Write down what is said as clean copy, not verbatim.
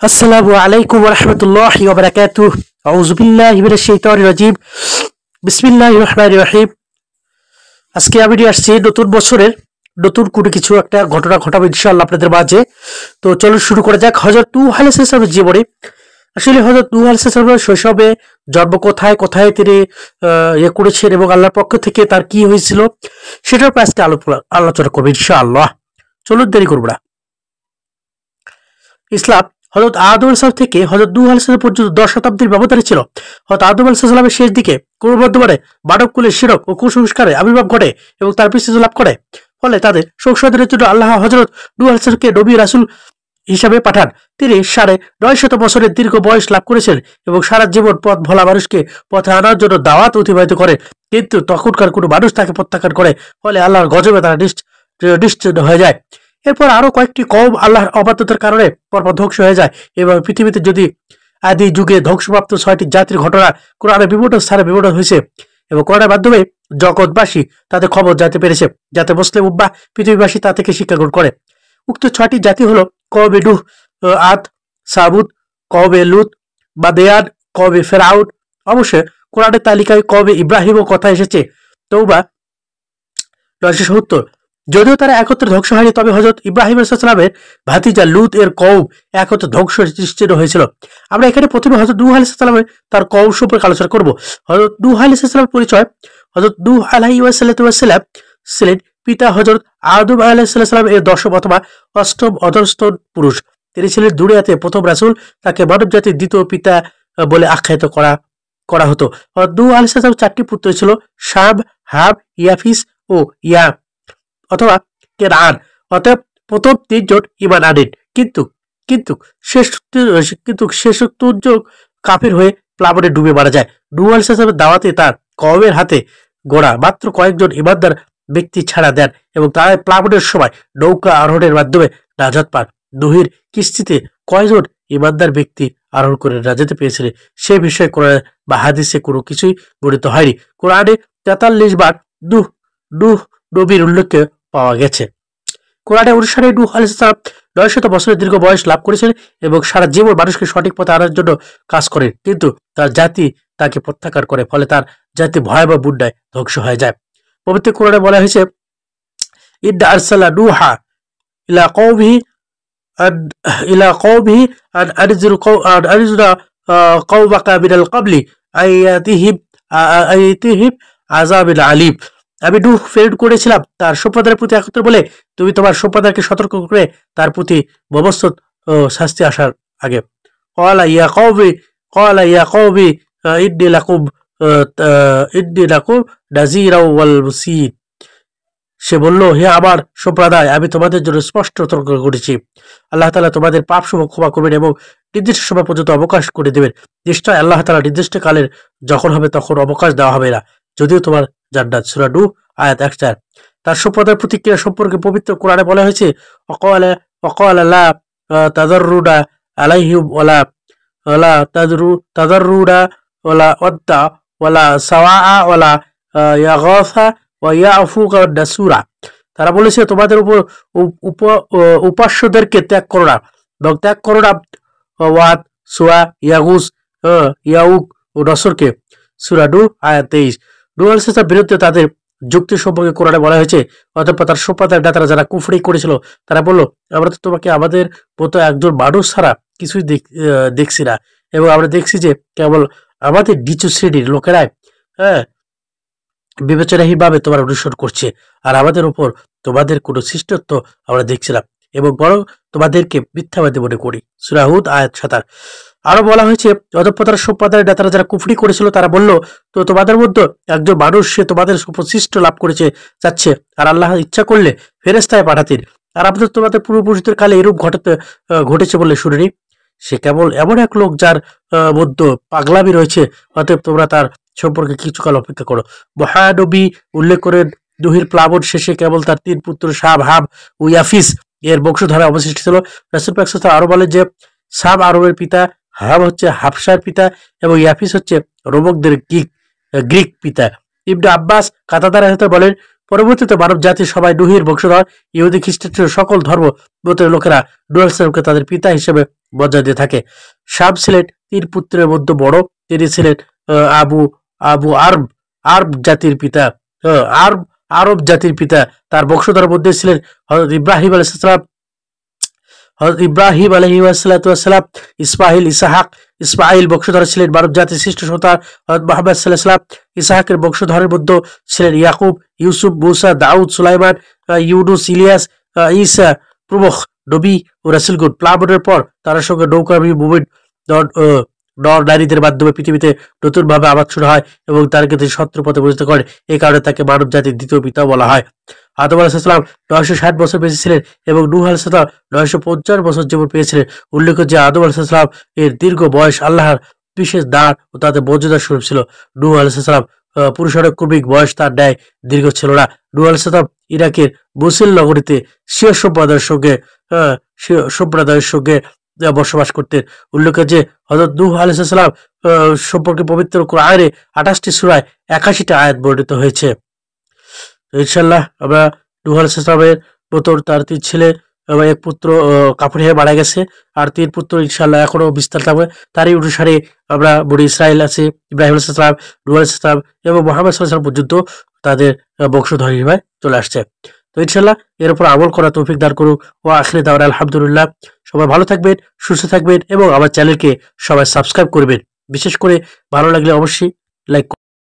আসসালামু আলাইকুম ওয়া রাহমাতুল্লাহি ওয়া বারাকাতুহু। আউযু বিল্লাহি মিনাশ শাইতানির রাজীম। বিসমিল্লাহির রহমানির রহিম। আজকে আমি নিয়ে আসছি নতুন বছরের নতুন কোনো কিছু একটা ঘটনা ঘটাবো ইনশাআল্লাহ আপনাদের মাঝে। তো চলুন শুরু করা যাক। হযরত নূহ আলাইহিস সালামের জীবনী। আসলে হযরত নূহ আলাইহিস সালামের শৈশবে জন্ম কোথায় কোথায় তিনি করেছেন এবং আল্লাহর পক্ষ থেকে তার কি হয়েছিল সেটার উপর আজকে আলোচনা করবো ইনশাআল্লাহ। চলুন দেরি করব না। ইসলাম হযরত আদম আলাইহিস থেকে হযরত নূহ আলাইহিস পর্যন্ত 10 শতাব্দীর ব্যবধানে ছিল। হযরত আদম আলাইহিস সালামের শেষ দিকে ক্রমবর্ধমানে মানবকুলের শিরক ও কুসংস্কারে আবির্ভাব ঘটে এবং তার প্রস্তুতি লাভ করে। ফলে তাদের সংশোধনের জন্য আল্লাহ হযরত নূহ আলাইহিস কে নবী রাসূল হিসাবে পাঠান। তিনি 950 বছরের দীর্ঘ বয়স লাভ করেছেন এবং সারা জীবন পথ ভোলা মানুষকে পথে আনার জন্য দাওয়াত অতিবাহিত করেন। কিন্তু তখনকার কোনো মানুষ তাকে প্রত্যাখ্যান করে। ফলে আল্লাহর গজবে তারা নিশ্চিহ্ন হয়ে যায়। এরপর আরো কয়েকটি কওম আল্লাহর অবাধ্যতার কারণে পরপর ধ্বংস হয়ে যায় এবং পৃথিবীতে যদি আদি যুগে ধ্বংসপ্রাপ্ত 6টি জাতির ঘটনা কোরআনে বিভিন্ন স্থানে বিবরণ হয়েছে এবং কোরআনের মাধ্যমে জগৎবাসী তাদের খবর জানতে পেরেছে, যাতে মুসলিম উম্মাহ পৃথিবীবাসী তা থেকে শিক্ষা গ্রহণ করে। উক্ত 6টি জাতি হলো কওমে নূহ, আদ, সামুদ, কওমে লূত, মাদিয়ান, কওমে ফিরআউন। অবশ্যই কোরআনের তালিকায় কওমে ইব্রাহিমও কথা এসেছে। তওবা 970। যদিও তারা একত্রে ধ্বংস হয়নি, তবে হযরত ইব্রাহিম আলাইহিস সালামের ভাতিজা লূত এর কওম একত্রে ধ্বংস নিশ্চিত হয়েছিল। আমরা এখানে প্রথমে হযরত নূহ আলাইহিস সালামের তার কওম সম্পর্কে আলোচনা করব। হযরত নূহ আলাইহিস সালামের পরিচয়। হযরত নূহ আলাইহি ওয়াসাল্লাম ছিলেন পিতা হযরত আদম আলাইহিস সালামের 10ম অথবা 8ম অধস্তন পুরুষ। তিনি ছিলেন দুনিয়াতে প্রথম রাসূল। তাকে মানবজাতির দ্বিতীয় পিতা বলে আখ্যায়িত করা হতো। হযরত নূহ আলাইহিস সালামের 4টি পুত্র ছিল, শাম, হাম, ইয়াফিস ও ইয়াম অথবা কেনান। অতএব প্রথম 3 জন ঈমান আনেন, কিন্তু কিন্তু শেষ কাফির হয়ে প্লাবনে ডুবে মারা যায়। নূহ আলাইহিস সালামের দাওয়াতে তার কওমের হাতে গোড়া মাত্র কয়েকজন ঈমানদার ব্যক্তি ছাড়া দেন এবং তারা প্লাবনের সময় নৌকা আরোহণের মাধ্যমে নাজাত পান। নূহের কিস্তিতে কয়জন ঈমানদার ব্যক্তি আরোহণ করে নাজাতে পেয়েছিলেন সে বিষয়ে কোরআন বা হাদিসে কোনো কিছুই বর্ণিত হয়নি। কোরআনে 43 বার নূহ নবীর উল্লেখ পাওয়া গেছে। কোরআনের অনুসারে নূহ আলাইহিস সালাম 900 বছরের দীর্ঘ বয়স লাভ করেছেন এবং সারা জীবন মানুষকে সঠিক পথে আনার জন্য কাজ করেন, কিন্তু তার জাতি তাকে প্রত্যাখ্যান করে। ফলে তার জাতি ভয়াবহ বন্যায় ধ্বংস হয়ে যায়। পবিত্র কোরআনে বলা হয়েছে, ইন্না আরসালনা নূহা ইলা কওমিহি আন আনজির কওমাকা মিনাল ক্বাবলি আয়াতিহিম আযাবিল আলীম। আমি নূহ প্রেরণ করেছিলাম তার সম্প্রদায়ের প্রতি একত্রে বলে, তুমি তোমার সম্প্রদায়কে সতর্ক করে তার প্রতি ভবিষ্যৎ শাস্তি আসার আগে। ক্বালা ইয়া কওমি ইন্নী লাকুম নাযীরাও ওয়াল মুসীর। সে বলল, হে আমার সম্প্রদায়, আমি তোমাদের জন্য স্পষ্ট সতর্ক করেছি। আল্লাহ তাআলা তোমাদের পাপসমূহ ক্ষমা করবেন এবং নির্দিষ্ট সময় পর্যন্ত অবকাশ করে দেবেন। নিশ্চয় আল্লাহ তাআলা নির্দিষ্ট কালের যখন হবে তখন অবকাশ দেওয়া হবে না, যদিও তোমার জান্নাত। সূরা নূহ আয়াত 1। তার সম্প্রদায়ের প্রতিক্রিয়া সম্পর্কে পবিত্র কোরআনে বলা হয়েছে, ওয়াকালা লা তাযাররুনা আলাইহিম ওয়ালা তাযাররুনা ওয়ালা ওয়াদ্দা ওয়ালা সাওয়া ওয়ালা ইয়াগাসা ওয়া ইয়াফুক ওয়া নাসুরা। তারা বলেছে, তোমাদের উপর উপাস্যদেরকে ত্যাগ করো না এবং ত্যাগ করো না ওয়াদ, সুয়া, ইয়াগুস, ইয়াউক ও নসরকে। সূরা নূহ আয়াত 23। নূহ আলাইহিস সালামের বিরুদ্ধে তাদের যুক্তি সম্পর্কে কোরআনে বলা হয়েছে, অতঃপর তার সম্প্রদায়ের নেতারা যারা কুফরি করেছিল তারা বলল, আমরা তো তোমাকে আমাদের মতো একজন মানুষ ছাড়া কিছুই দেখছি না এবং আমরা দেখছি যে কেবল আমাদের নিচু শ্রেণীর লোকেরাই বিবেচনাহীনভাবে তোমার অনুসরণ করছে, আর আমাদের উপর তোমাদের কোনো শ্রেষ্ঠত্ব আমরা দেখছিলাম এবং বরং তোমাদেরকে মিথ্যাবাদী মনে করি। সূরা হুদ আয়াত 27। আরো বলা হয়েছে, অতঃপর তার সম্প্রদায়ের নেতারা যারা কুফরি করেছিল তারা বলল, তো তোমাদের মধ্যে একজন মানুষ সে তোমাদের উপর সৃষ্ট লাভ করেছে যাচ্ছে, আর আল্লাহ ইচ্ছা করলে ফেরেশতায় পাঠাতেন, আর আমাদের তোমাদের পূর্বপুরুষদের কালে এরূপ ঘটেছে বলে শুনিনি। সে কেবল এমন এক লোক যার মধ্যে পাগলামি রয়েছে, অতএব তোমরা তার সম্পর্কে কিছুকাল অপেক্ষা করো। মহানবী উল্লেখ করেন, নূহের প্লাবন শেষে কেবল তার 3 পুত্র শাম, হাম ও ইয়াফিস এর বংশধারা অবশিষ্ট ছিল। রাসূল পাক সাল্লাল্লাহু আরো বলেন যে, শাম আরবের পিতা, হাম হচ্ছে হাবশার পিতা এবং ইয়াফিস হচ্ছে রোমকদের গ্রিক পিতা। ইবনে আব্বাস কাতাদার হাতে বলেন, পরবর্তীতে মানব জাতির সবাই নূহের বংশধর। ইহুদি খ্রিস্টান সকল ধর্ম মতের লোকেরা নূহ আলাইহিস সালামকে তাদের পিতা হিসেবে মর্যাদা দিয়ে থাকে। শাম ছিলেন 3 পুত্রের মধ্যে বড়। তিনি ছিলেন আবু আবু আরব আরব জাতির পিতা। আরব আরব জাতির পিতা। তার বংশধরের মধ্যে ছিলেন হযরত ইব্রাহিম আলাইহিস সালাম, হযরত ইব্রাহিম আলাইহিসসালাম, ইসমাইল বংশধর ছিলেন মানব জাতির শ্রেষ্ঠ সন্তান হযরত মুহাম্মদ সাল্লাল্লাহু আলাইহি ওয়াসাল্লাম। ইসহাকের বংশধরের মধ্যে ছিলেন ইয়াকুব, ইউসুফ, মুসা, দাউদ, সুলাইমান, ইউনুস, ইলিয়াস, ঈসা প্রমুখ নবী ও রাসূলগণ। প্লাবনের পর তার সঙ্গে নৌকাভি মুভমেন্ট নর নারীদের মাধ্যমে পৃথিবীতে নতুনভাবে আবাদ শুরু হয় এবং তাদেরকে তিনি সত্য পথে পরিচিত করেন। এই কারণে তাকে মানব জাতির দ্বিতীয় পিতা বলা হয়। আদম আলাইহিস সালাম 960 বছর বেঁচে ছিলেন এবং নূহ আলাইহিস সালাম 950 বছর জীবন পেয়েছিলেন। উল্লেখ্য যে আদম আলাইহিস সালাম এর দীর্ঘ বয়স আল্লাহর বিশেষ দান ও তাদের মর্যাদা স্বরূপ ছিল। নূহ আলাইহিস সালাম পুরুষারক ক্রমিক বয়স তার ন্যায় দীর্ঘ ছিল না। নূহ আলাইহিস সালাম ইরাকের মুসিল নগরীতে শিয়া সম্প্রদায়ের সঙ্গে বসবাস করতেন। উল্লেখ্য যে হযরত নূহ আলাইহিস সালাম সম্পর্কে পবিত্র কোরআনে 28টি সূরায় 81টা আয়াত বর্ণিত হয়েছে। তো ইনশাআল্লাহ আমরা নূহ আলাইহিস সালামের মতো তার 3 ছেলে এবং 1 পুত্র কাফির হয়ে মারা গেছে। আর 3 পুত্র ইনশাআল্লাহ এখনো বিস্তার থাকবে। তারই অনুসারে আমরা বনি ইসরাইল আছে, ইব্রাহিম আলাইহিস সালাম, নূহ আলাইহিস সালাম এবং মুহাম্মদ সাল্লাল্লাহু আলাইহি ওয়াসাল্লাম পর্যন্ত তাদের বংশধর হিসেবে চলে আসছে। তো ইনশাআল্লাহ এর উপর আমল করার তৌফিক দান করুক। ওয়া আখিরি দাওয়ানা আলহামদুলিল্লাহ। সবাই ভালো থাকবেন, সুস্থ থাকবেন এবং আমার চ্যানেলকে সবাই সাবস্ক্রাইব করবেন। বিশেষ করে ভালো লাগলে অবশ্যই লাইক